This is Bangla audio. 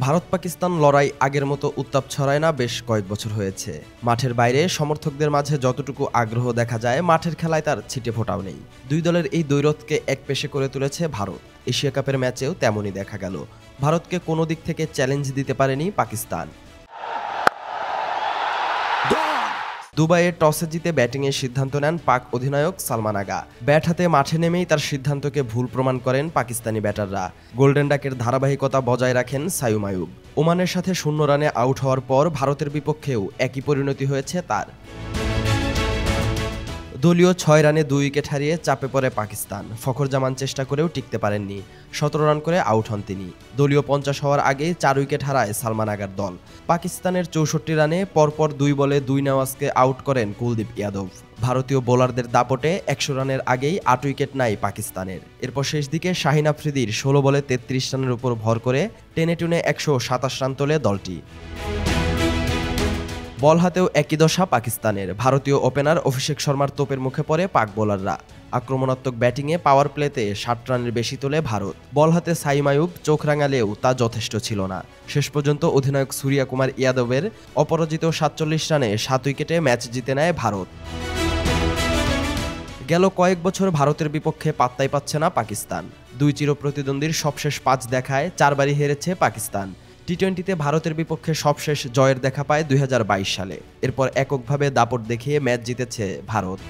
ভারত পাকিস্তান লড়াই আগের মতো উত্তাপ ছড়ায় না বেশ কয়েক বছর হয়েছে। মাঠের বাইরে সমর্থকদের মাঝে যতটুকু আগ্রহ দেখা যায়, মাঠের খেলায় তার ছিটে ফোঁটাও নেই। দুই দলের এই দ্বৈরথকে একপেশে করে তুলেছে ভারত। এশিয়া কাপের ম্যাচেও তেমনই দেখা গেল। ভারতকে কোনো দিক থেকে চ্যালেঞ্জ দিতে পারেনি পাকিস্তান। দুবাইয়ে টসে জিতে ব্যাটিংয়ের সিদ্ধান্ত নেন পাক অধিনায়ক সালমান আগা। ব্যাট হাতে মাঠে নেমেই তার সিদ্ধান্তকে ভুল প্রমাণ করেন পাকিস্তানি ব্যাটাররা। গোল্ডেন ডাকের ধারাবাহিকতা বজায় রাখেন সাইম আইয়ুব। ওমানের সাথে 0 রানে আউট হওয়ার পর ভারতের বিপক্ষেও একই পরিণতি হয়েছে তার। দলীয় 6 রানে 2 উইকেট হারিয়ে চাপে পড়ে পাকিস্তান। ফখর জামান চেষ্টা করেও টিকতে পারেননি। 17 রান করে আউট হন তিনি। দলীয় 50 হওয়ার আগেই 4 উইকেট হারায় সালমান আগার দল। পাকিস্তানের 64 রানে পরপর 2 বলে 2 নেওয়াজকে আউট করেন কুলদীপ যাদব। ভারতীয় বোলারদের দাপটে 100 রানের আগেই 8 উইকেট নাই পাকিস্তানের। এরপর শেষ দিকে শাহিন আফ্রিদির 16 বলে 33 রানের উপর ভর করে টেনে টুনে 127 রান তোলে দলটি। বল হাতেও একই দশা পাকিস্তানের। ভারতীয় ওপেনার অভিষেক শর্মার তোপের মুখে পড়ে পাক বোলাররা। আক্রমণাত্মক ব্যাটিংয়ে পাওয়ার প্লেতে 60 রানের বেশি তোলে ভারত। বল হাতে সাইম আইয়ুব চোখ রাঙালেও তা যথেষ্ট ছিল না। শেষ পর্যন্ত অধিনায়ক সূর্যা কুমার যাদবের অপরাজিত 47 রানে 7 উইকেটে ম্যাচ জিতে নেয় ভারত। গেল কয়েক বছর ভারতের বিপক্ষে পাত্তাই পাচ্ছে না পাকিস্তান। দুই চিরপ্রতিদ্বন্দ্বীর সবশেষ 5 দেখায় 4 বারই হেরেছে পাকিস্তান। টি-20তে ভারতের বিপক্ষে সবশেষ জয়ের দেখা পায় 2022 সালে। এরপর এককভাবে দাপট দেখিয়ে ম্যাচ জিতেছে ভারত।